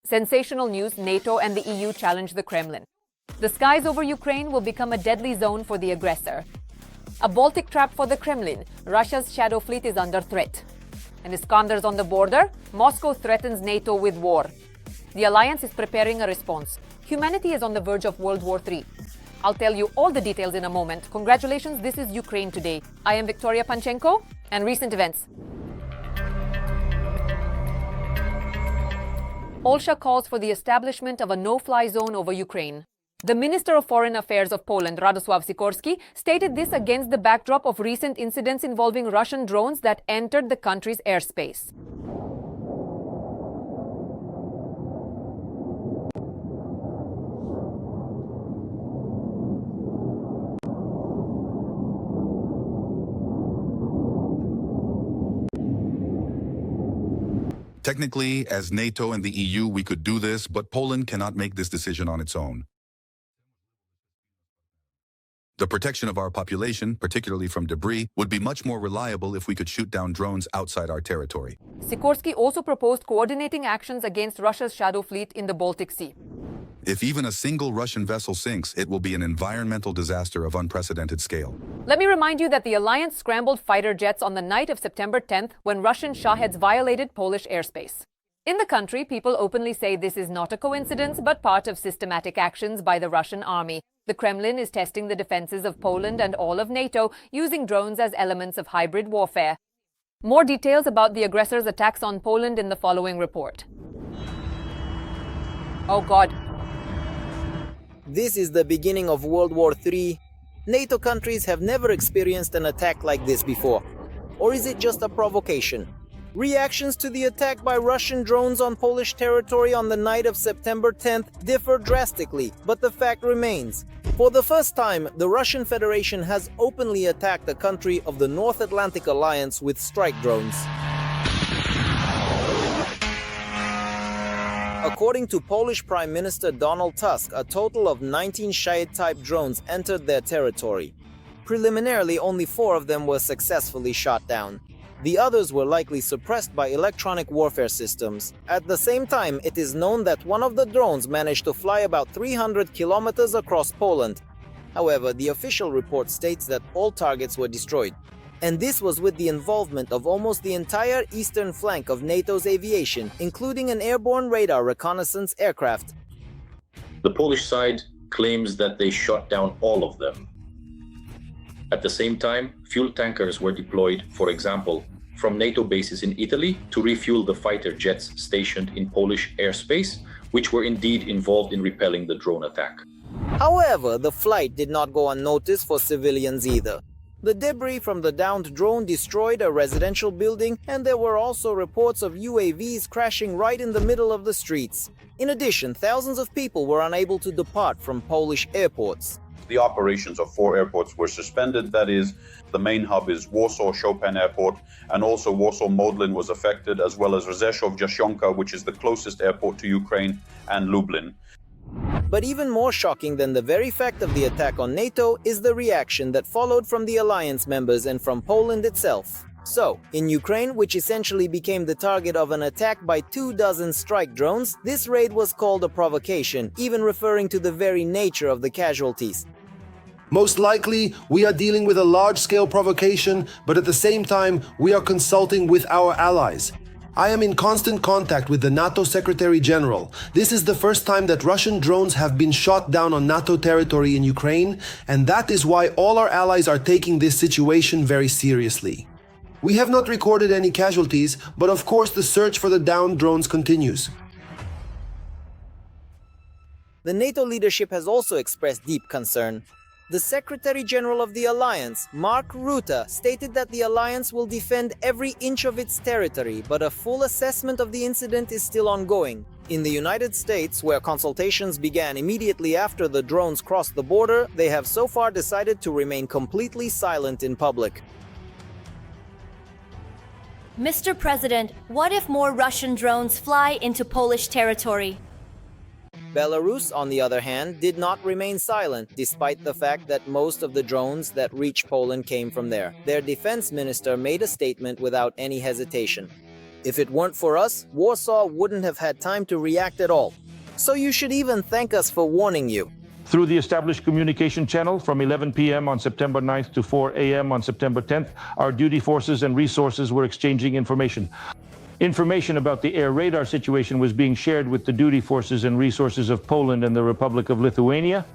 Sensational news: NATO and the EU challenge the Kremlin. The skies over Ukraine will become a deadly zone for the aggressor. A Baltic trap for the Kremlin. Russia's shadow fleet is under threat. And Iskandar's on the border. Moscow threatens NATO with war. The alliance is preparing a response. Humanity is on the verge of World War III. I'll tell you all the details in a moment. Congratulations, this is Ukraine Today. I am Victoria Panchenko, and recent events. Polsha calls for the establishment of a no-fly zone over Ukraine. The Minister of Foreign Affairs of Poland, Radosław Sikorski, stated this against the backdrop of recent incidents involving Russian drones that entered the country's airspace. Technically, as NATO and the EU, we could do this, but Poland cannot make this decision on its own. The protection of our population, particularly from debris, would be much more reliable if we could shoot down drones outside our territory. Sikorski also proposed coordinating actions against Russia's shadow fleet in the Baltic Sea. If even a single Russian vessel sinks, it will be an environmental disaster of unprecedented scale. Let me remind you that the alliance scrambled fighter jets on the night of September 10th when Russian Shahed violated Polish airspace. In the country, people openly say this is not a coincidence, but part of systematic actions by the Russian army. The Kremlin is testing the defenses of Poland and all of NATO, using drones as elements of hybrid warfare. More details about the aggressor's attacks on Poland in the following report. Oh God. This is the beginning of World War III. NATO countries have never experienced an attack like this before. Or is it just a provocation? Reactions to the attack by Russian drones on Polish territory on the night of September 10th differ drastically, but the fact remains. For the first time, the Russian Federation has openly attacked a country of the North Atlantic Alliance with strike drones. According to Polish Prime Minister Donald Tusk, a total of 19 Shahed-type drones entered their territory. Preliminarily, only 4 of them were successfully shot down. The others were likely suppressed by electronic warfare systems. At the same time, it is known that one of the drones managed to fly about 300 kilometers across Poland. However, the official report states that all targets were destroyed. And this was with the involvement of almost the entire eastern flank of NATO's aviation, including an airborne radar reconnaissance aircraft. The Polish side claims that they shot down all of them. At the same time, fuel tankers were deployed, for example, from NATO bases in Italy to refuel the fighter jets stationed in Polish airspace, which were indeed involved in repelling the drone attack. However, the flight did not go unnoticed for civilians either. The debris from the downed drone destroyed a residential building, and there were also reports of UAVs crashing right in the middle of the streets. In addition, thousands of people were unable to depart from Polish airports. The operations of 4 airports were suspended. That is, the main hub is Warsaw Chopin Airport, and also Warsaw Modlin was affected, as well as Rzeszów Jasionka, which is the closest airport to Ukraine, and Lublin. But even more shocking than the very fact of the attack on NATO is the reaction that followed from the alliance members and from Poland itself. So, in Ukraine, which essentially became the target of an attack by 24 strike drones, this raid was called a provocation, even referring to the very nature of the casualties. Most likely, we are dealing with a large-scale provocation, but at the same time, we are consulting with our allies. I am in constant contact with the NATO Secretary General. This is the first time that Russian drones have been shot down on NATO territory in Ukraine, and that is why all our allies are taking this situation very seriously. We have not recorded any casualties, but of course the search for the downed drones continues. The NATO leadership has also expressed deep concern. The Secretary General of the Alliance, Mark Rutte, stated that the alliance will defend every inch of its territory, but a full assessment of the incident is still ongoing. In the United States, where consultations began immediately after the drones crossed the border, they have so far decided to remain completely silent in public. Mr. President, what if more Russian drones fly into Polish territory? Belarus, on the other hand, did not remain silent, despite the fact that most of the drones that reached Poland came from there. Their defense minister made a statement without any hesitation. If it weren't for us, Warsaw wouldn't have had time to react at all. So you should even thank us for warning you. Through the established communication channel from 11 p.m. on September 9th to 4 a.m. on September 10th, our duty forces and resources were exchanging information. Information about the air radar situation was being shared with the duty forces and resources of Poland and the Republic of Lithuania.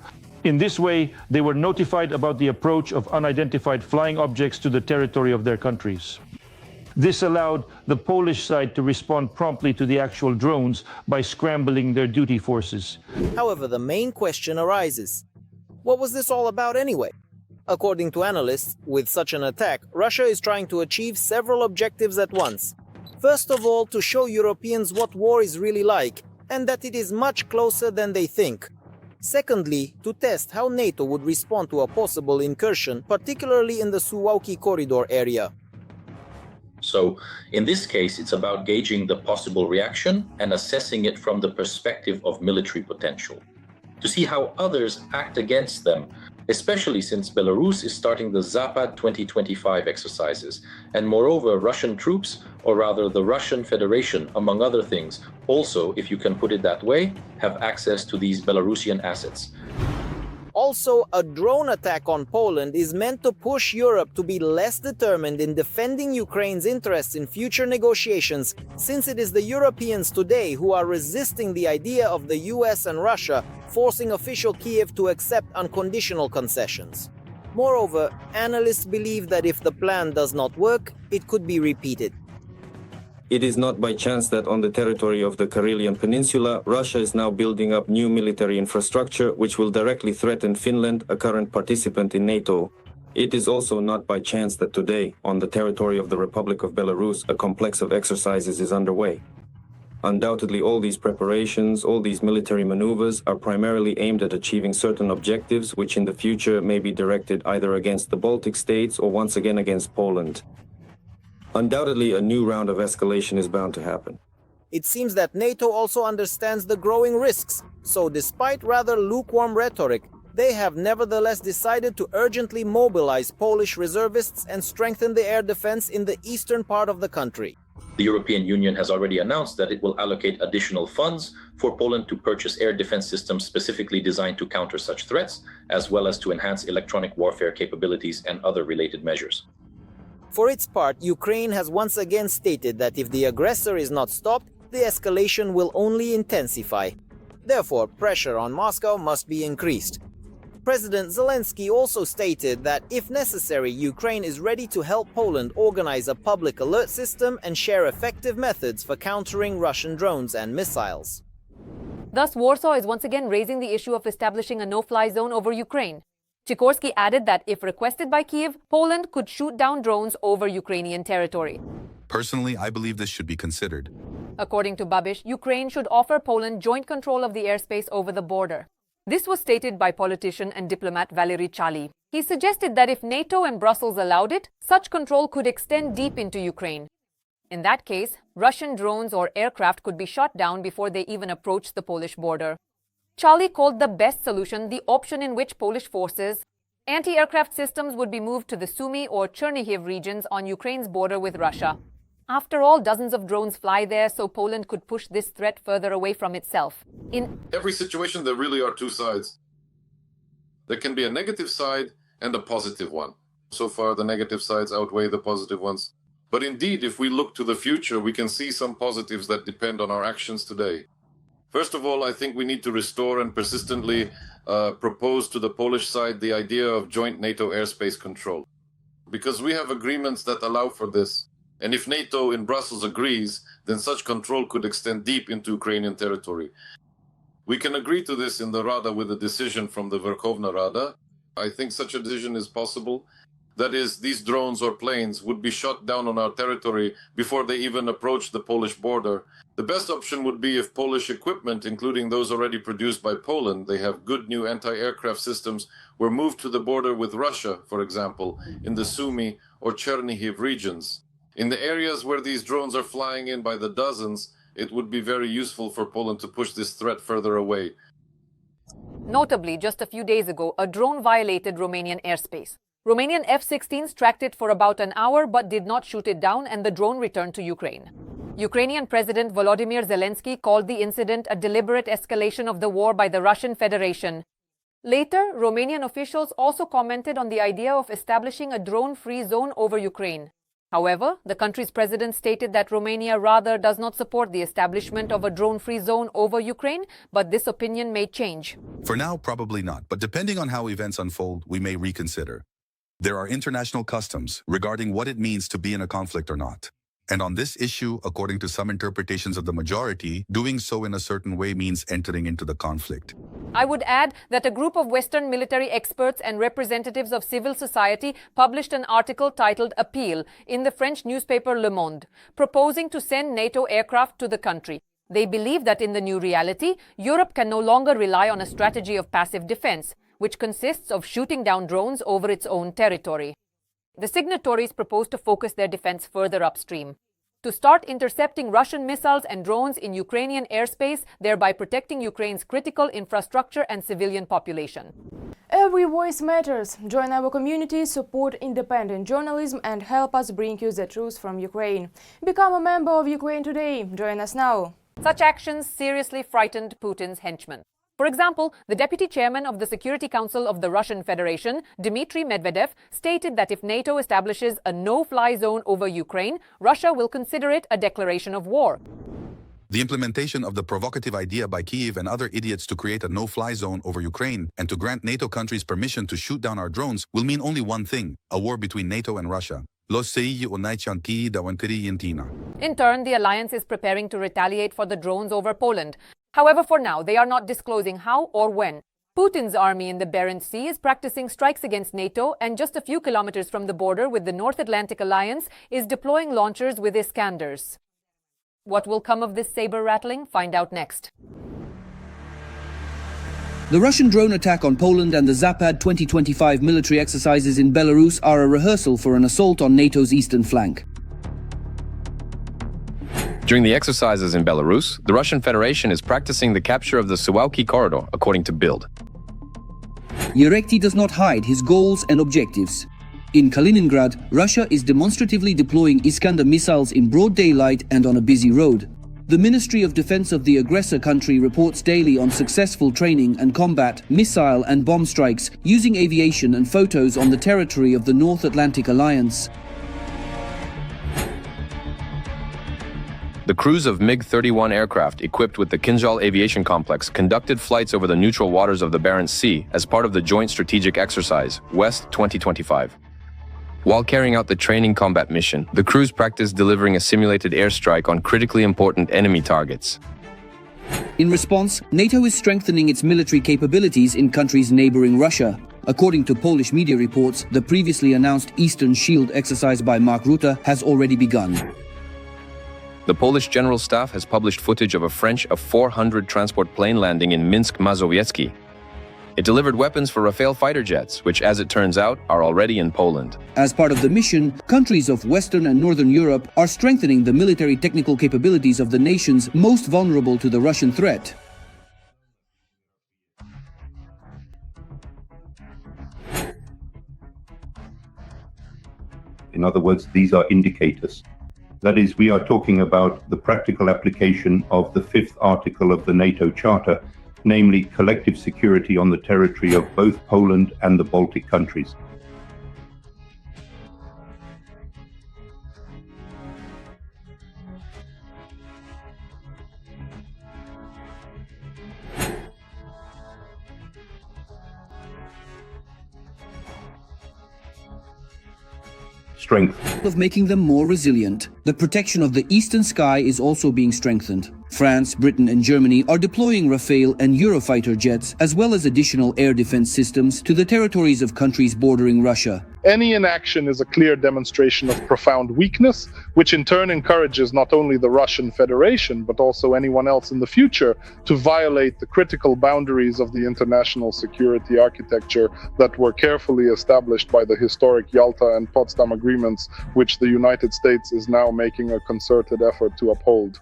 In this way, they were notified about the approach of unidentified flying objects to the territory of their countries. This allowed the Polish side to respond promptly to the actual drones by scrambling their duty forces. However, the main question arises. What was this all about anyway? According to analysts, with such an attack, Russia is trying to achieve several objectives at once. First of all, to show Europeans what war is really like, and that it is much closer than they think. Secondly, to test how NATO would respond to a possible incursion, particularly in the Suwałki corridor area. So in this case, it's about gauging the possible reaction and assessing it from the perspective of military potential, to see how others act against them, especially since Belarus is starting the Zapad 2025 exercises, and moreover, Russian troops, or rather the Russian Federation, among other things, also, if you can put it that way, have access to these Belarusian assets. Also, a drone attack on Poland is meant to push Europe to be less determined in defending Ukraine's interests in future negotiations, since it is the Europeans today who are resisting the idea of the US and Russia forcing official Kiev to accept unconditional concessions. Moreover, analysts believe that if the plan does not work, it could be repeated. It is not by chance that on the territory of the Karelian Peninsula, Russia is now building up new military infrastructure which will directly threaten Finland, a current participant in NATO. It is also not by chance that today, on the territory of the Republic of Belarus, a complex of exercises is underway. Undoubtedly, all these preparations, all these military maneuvers are primarily aimed at achieving certain objectives which in the future may be directed either against the Baltic states or once again against Poland. Undoubtedly, a new round of escalation is bound to happen. It seems that NATO also understands the growing risks, so despite rather lukewarm rhetoric, they have nevertheless decided to urgently mobilize Polish reservists and strengthen the air defense in the eastern part of the country. The European Union has already announced that it will allocate additional funds for Poland to purchase air defense systems specifically designed to counter such threats, as well as to enhance electronic warfare capabilities and other related measures. For its part, Ukraine has once again stated that if the aggressor is not stopped, the escalation will only intensify. Therefore, pressure on Moscow must be increased. President Zelensky also stated that, if necessary, Ukraine is ready to help Poland organize a public alert system and share effective methods for countering Russian drones and missiles. Thus, Warsaw is once again raising the issue of establishing a no-fly zone over Ukraine. Sikorsky added that if requested by Kiev, Poland could shoot down drones over Ukrainian territory. Personally, I believe this should be considered. According to Babiš, Ukraine should offer Poland joint control of the airspace over the border. This was stated by politician and diplomat Valery Chali. He suggested that if NATO and Brussels allowed it, such control could extend deep into Ukraine. In that case, Russian drones or aircraft could be shot down before they even approach the Polish border. Charlie called the best solution the option in which Polish forces' anti-aircraft systems would be moved to the Sumy or Chernihiv regions on Ukraine's border with Russia. After all, dozens of drones fly there, so Poland could push this threat further away from itself. In every situation, there really are two sides. There can be a negative side and a positive one. So far, the negative sides outweigh the positive ones. But indeed, if we look to the future, we can see some positives that depend on our actions today. First of all, I think we need to restore and persistently propose to the Polish side the idea of joint NATO airspace control. Because we have agreements that allow for this. And if NATO in Brussels agrees, then such control could extend deep into Ukrainian territory. We can agree to this in the Rada with a decision from the Verkhovna Rada. I think such a decision is possible. That is, these drones or planes would be shot down on our territory before they even approach the Polish border. The best option would be if Polish equipment, including those already produced by Poland, they have good new anti-aircraft systems, were moved to the border with Russia, for example, in the Sumy or Chernihiv regions. In the areas where these drones are flying in by the dozens, it would be very useful for Poland to push this threat further away. Notably, just a few days ago, a drone violated Romanian airspace. Romanian F-16s tracked it for about an hour but did not shoot it down, and the drone returned to Ukraine. Ukrainian President Volodymyr Zelensky called the incident a deliberate escalation of the war by the Russian Federation. Later, Romanian officials also commented on the idea of establishing a drone-free zone over Ukraine. However, the country's president stated that Romania rather does not support the establishment of a drone-free zone over Ukraine, but this opinion may change. For now, probably not, but depending on how events unfold, we may reconsider. There are international customs regarding what it means to be in a conflict or not. And on this issue, according to some interpretations of the majority, doing so in a certain way means entering into the conflict. I would add that a group of Western military experts and representatives of civil society published an article titled Appeal in the French newspaper Le Monde, proposing to send NATO aircraft to the country. They believe that in the new reality, Europe can no longer rely on a strategy of passive defense, which consists of shooting down drones over its own territory. The signatories propose to focus their defense further upstream, to start intercepting Russian missiles and drones in Ukrainian airspace, thereby protecting Ukraine's critical infrastructure and civilian population. Every voice matters. Join our community, support independent journalism, and help us bring you the truth from Ukraine. Become a member of Ukraine Today. Join us now. Such actions seriously frightened Putin's henchmen. For example, the deputy chairman of the Security Council of the Russian Federation, Dmitry Medvedev, stated that if NATO establishes a no-fly zone over Ukraine, Russia will consider it a declaration of war. The implementation of the provocative idea by Kyiv and other idiots to create a no-fly zone over Ukraine and to grant NATO countries permission to shoot down our drones will mean only one thing: a war between NATO and Russia. In turn, the alliance is preparing to retaliate for the drones over Poland. However, for now, they are not disclosing how or when. Putin's army in the Barents Sea is practicing strikes against NATO, and just a few kilometers from the border with the North Atlantic Alliance is deploying launchers with Iskanders. What will come of this saber rattling? Find out next. The Russian drone attack on Poland and the Zapad 2025 military exercises in Belarus are a rehearsal for an assault on NATO's eastern flank. During the exercises in Belarus, the Russian Federation is practicing the capture of the Suwalki corridor, according to Bild. Yerekti does not hide his goals and objectives. In Kaliningrad, Russia is demonstratively deploying Iskander missiles in broad daylight and on a busy road. The Ministry of Defense of the aggressor country reports daily on successful training and combat, missile and bomb strikes using aviation and photos on the territory of the North Atlantic Alliance. The crews of MiG-31 aircraft equipped with the Kinzhal aviation complex conducted flights over the neutral waters of the Barents Sea as part of the Joint Strategic Exercise, West 2025. While carrying out the training combat mission, the crews practiced delivering a simulated airstrike on critically important enemy targets. In response, NATO is strengthening its military capabilities in countries neighboring Russia. According to Polish media reports, the previously announced Eastern Shield exercise by Mark Rutte has already begun. The Polish General Staff has published footage of a French A-400 transport plane landing in Minsk Mazowiecki. It delivered weapons for Rafale fighter jets, which, as it turns out, are already in Poland. As part of the mission, countries of Western and Northern Europe are strengthening the military technical capabilities of the nations most vulnerable to the Russian threat. In other words, these are indicators. That is, we are talking about the practical application of the 5th article of the NATO Charter, namely collective security on the territory of both Poland and the Baltic countries. Strength. Of making them more resilient. The protection of the eastern sky is also being strengthened. France, Britain and Germany are deploying Rafale and Eurofighter jets, as well as additional air defense systems, to the territories of countries bordering Russia. Any inaction is a clear demonstration of profound weakness, which in turn encourages not only the Russian Federation, but also anyone else in the future to violate the critical boundaries of the international security architecture that were carefully established by the historic Yalta and Potsdam agreements, which the United States is now making a concerted effort to uphold.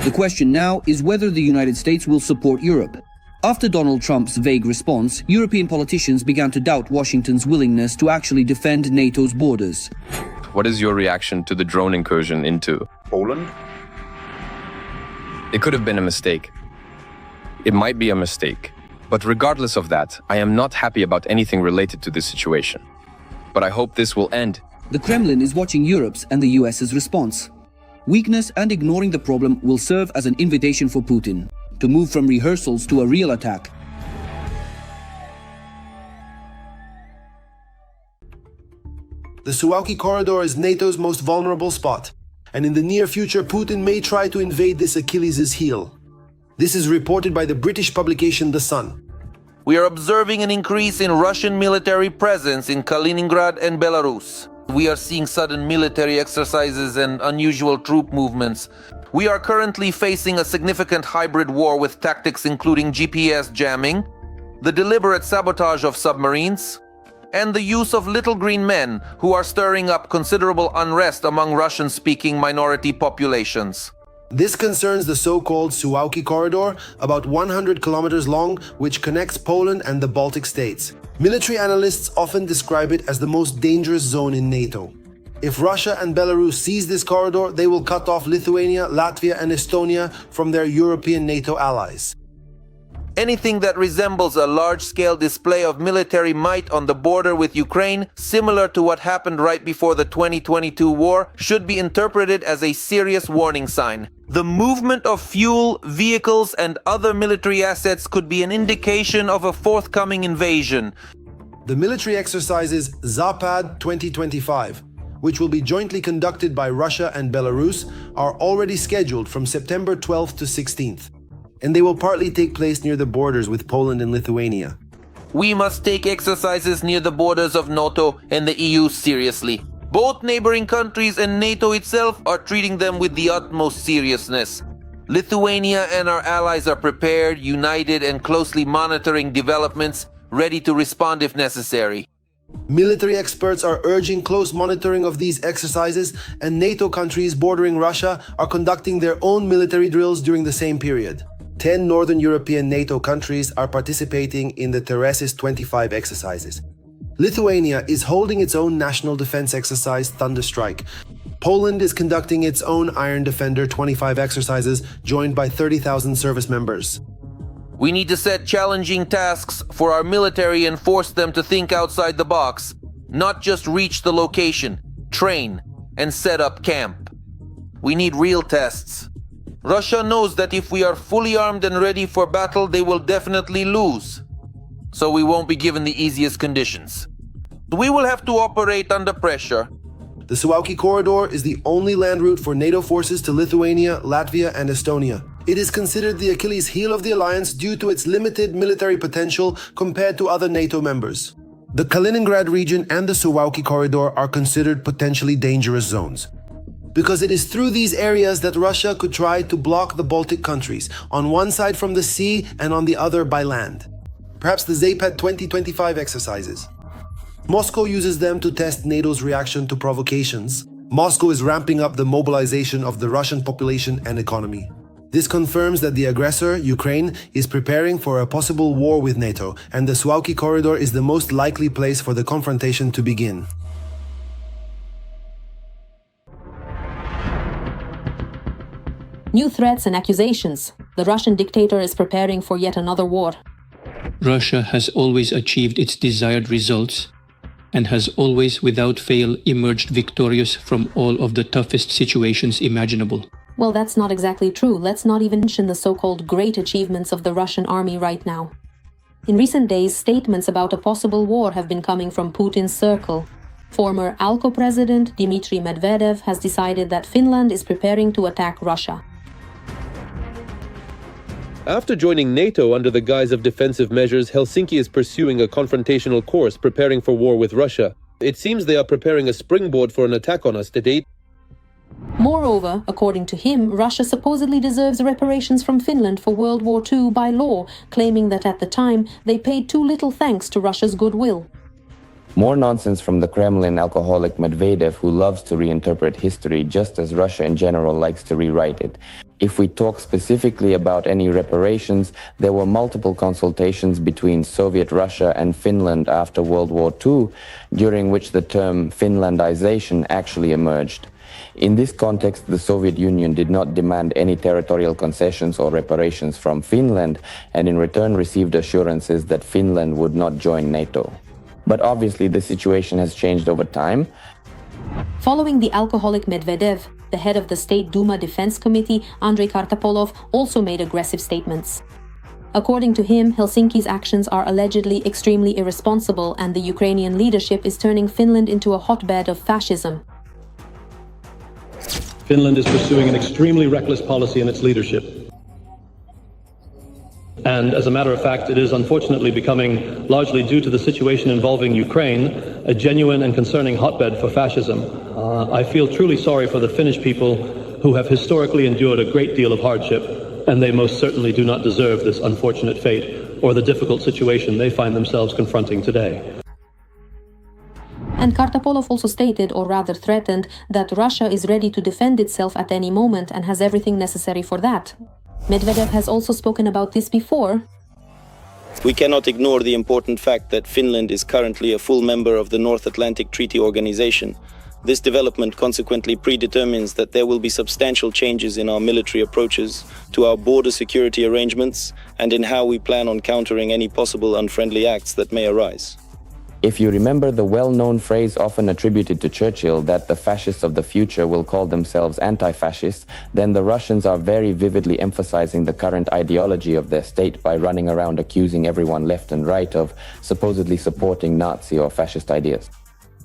The question now is whether the United States will support Europe. After Donald Trump's vague response, European politicians began to doubt Washington's willingness to actually defend NATO's borders. what is your reaction to the drone incursion into Poland? It could have been a mistake. It might be a mistake. But regardless of that, I am not happy about anything related to this situation. But I hope this will end. The Kremlin is watching Europe's and the US's response. Weakness and ignoring the problem will serve as an invitation for Putin to move from rehearsals to a real attack. The Suwałki corridor is NATO's most vulnerable spot, and in the near future Putin may try to invade this Achilles' heel. This is reported by the British publication The Sun. We are observing an increase in Russian military presence in Kaliningrad and Belarus. We are seeing sudden military exercises and unusual troop movements. We are currently facing a significant hybrid war with tactics including GPS jamming, the deliberate sabotage of submarines, and the use of little green men who are stirring up considerable unrest among Russian-speaking minority populations. This concerns the so-called Suwałki corridor, about 100 kilometers long, which connects Poland and the Baltic states. Military analysts often describe it as the most dangerous zone in NATO. If Russia and Belarus seize this corridor, they will cut off Lithuania, Latvia and Estonia from their European NATO allies. Anything that resembles a large-scale display of military might on the border with Ukraine, similar to what happened right before the 2022 war, should be interpreted as a serious warning sign. The movement of fuel, vehicles, and other military assets could be an indication of a forthcoming invasion. The military exercises Zapad 2025, which will be jointly conducted by Russia and Belarus, are already scheduled from September 12th to 16th. And they will partly take place near the borders with Poland and Lithuania. We must take exercises near the borders of NATO and the EU seriously. Both neighboring countries and NATO itself are treating them with the utmost seriousness. Lithuania and our allies are prepared, united, and closely monitoring developments, ready to respond if necessary. Military experts are urging close monitoring of these exercises, and NATO countries bordering Russia are conducting their own military drills during the same period. 10 Northern European NATO countries are participating in the Teresis 25 exercises. Lithuania is holding its own national defense exercise Thunderstrike. Poland is conducting its own Iron Defender 25 exercises, joined by 30,000 service members. We need to set challenging tasks for our military and force them to think outside the box, not just reach the location, train, and set up camp. We need real tests. Russia knows that if we are fully armed and ready for battle, they will definitely lose. So we won't be given the easiest conditions. We will have to operate under pressure. The Suwałki corridor is the only land route for NATO forces to Lithuania, Latvia, and Estonia. It is considered the Achilles heel of the alliance due to its limited military potential compared to other NATO members. The Kaliningrad region and the Suwałki corridor are considered potentially dangerous zones, because it is through these areas that Russia could try to block the Baltic countries, on one side from the sea and on the other by land. Perhaps the Zapad 2025 exercises. Moscow uses them to test NATO's reaction to provocations. Moscow is ramping up the mobilization of the Russian population and economy. This confirms that the aggressor, Ukraine, is preparing for a possible war with NATO, and the Suwałki corridor is the most likely place for the confrontation to begin. New threats and accusations. The Russian dictator is preparing for yet another war. Russia has always achieved its desired results and has always, without fail, emerged victorious from all of the toughest situations imaginable. Well, that's not exactly true. Let's not even mention the so-called great achievements of the Russian army right now. In recent days, statements about a possible war have been coming from Putin's circle. Former ALCO president Dmitry Medvedev has decided that Finland is preparing to attack Russia. After joining NATO under the guise of defensive measures, Helsinki is pursuing a confrontational course, preparing for war with Russia. It seems they are preparing a springboard for an attack on us to date. Moreover, according to him, Russia supposedly deserves reparations from Finland for World War II by law, claiming that at the time they paid too little thanks to Russia's goodwill. More nonsense from the Kremlin alcoholic Medvedev, who loves to reinterpret history just as Russia in general likes to rewrite it. If we talk specifically about any reparations, there were multiple consultations between Soviet Russia and Finland after World War II, during which the term Finlandization actually emerged. In this context, the Soviet Union did not demand any territorial concessions or reparations from Finland, and in return received assurances that Finland would not join NATO. But obviously the situation has changed over time. Following the alcoholic Medvedev, the head of the State Duma Defense Committee, Andrei Kartapolov, also made aggressive statements. According to him, Helsinki's actions are allegedly extremely irresponsible, and the Ukrainian leadership is turning Finland into a hotbed of fascism. Finland is pursuing an extremely reckless policy in its leadership. And as a matter of fact, it is unfortunately becoming, largely due to the situation involving Ukraine, a genuine and concerning hotbed for fascism. I feel truly sorry for the Finnish people who have historically endured a great deal of hardship, and they most certainly do not deserve this unfortunate fate or the difficult situation they find themselves confronting today. And Kartapolov also stated, or rather threatened, that Russia is ready to defend itself at any moment and has everything necessary for that. Medvedev has also spoken about this before. We cannot ignore the important fact that Finland is currently a full member of the North Atlantic Treaty Organization. This development consequently predetermines that there will be substantial changes in our military approaches to our border security arrangements and in how we plan on countering any possible unfriendly acts that may arise. If you remember the well-known phrase often attributed to Churchill that the fascists of the future will call themselves anti-fascists, then the Russians are very vividly emphasizing the current ideology of their state by running around accusing everyone left and right of supposedly supporting Nazi or fascist ideas.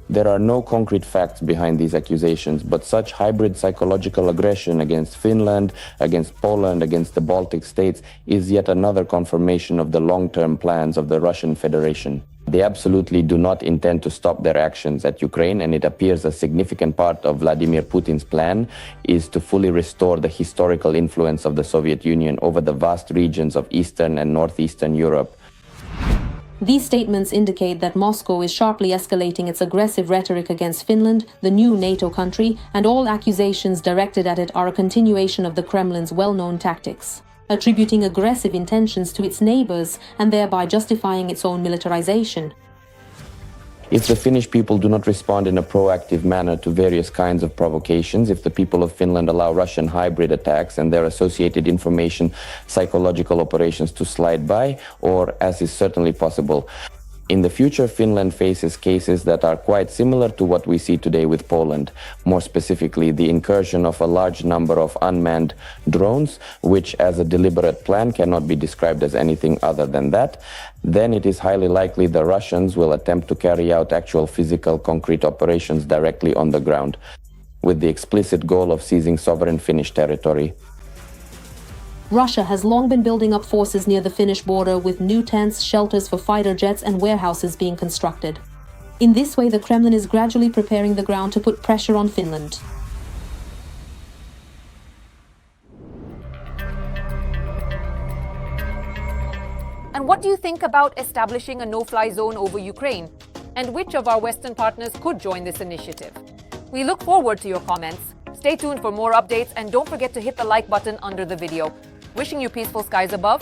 There are no concrete facts behind these accusations, but such hybrid psychological aggression against Finland, against Poland, against the Baltic states is yet another confirmation of the long-term plans of the Russian Federation. They absolutely do not intend to stop their actions at Ukraine, and it appears a significant part of Vladimir Putin's plan is to fully restore the historical influence of the Soviet Union over the vast regions of Eastern and Northeastern Europe. These statements indicate that Moscow is sharply escalating its aggressive rhetoric against Finland, the new NATO country, and all accusations directed at it are a continuation of the Kremlin's well-known tactics, attributing aggressive intentions to its neighbors and thereby justifying its own militarization. If the Finnish people do not respond in a proactive manner to various kinds of provocations, if the people of Finland allow Russian hybrid attacks and their associated information psychological operations to slide by, or as is certainly possible, in the future, Finland faces cases that are quite similar to what we see today with Poland. More specifically, the incursion of a large number of unmanned drones, which as a deliberate plan cannot be described as anything other than that. Then it is highly likely the Russians will attempt to carry out actual physical concrete operations directly on the ground, with the explicit goal of seizing sovereign Finnish territory. Russia has long been building up forces near the Finnish border, with new tents, shelters for fighter jets and warehouses being constructed. In this way, the Kremlin is gradually preparing the ground to put pressure on Finland. And what do you think about establishing a no-fly zone over Ukraine? And which of our Western partners could join this initiative? We look forward to your comments. Stay tuned for more updates and don't forget to hit the like button under the video. Wishing you peaceful skies above.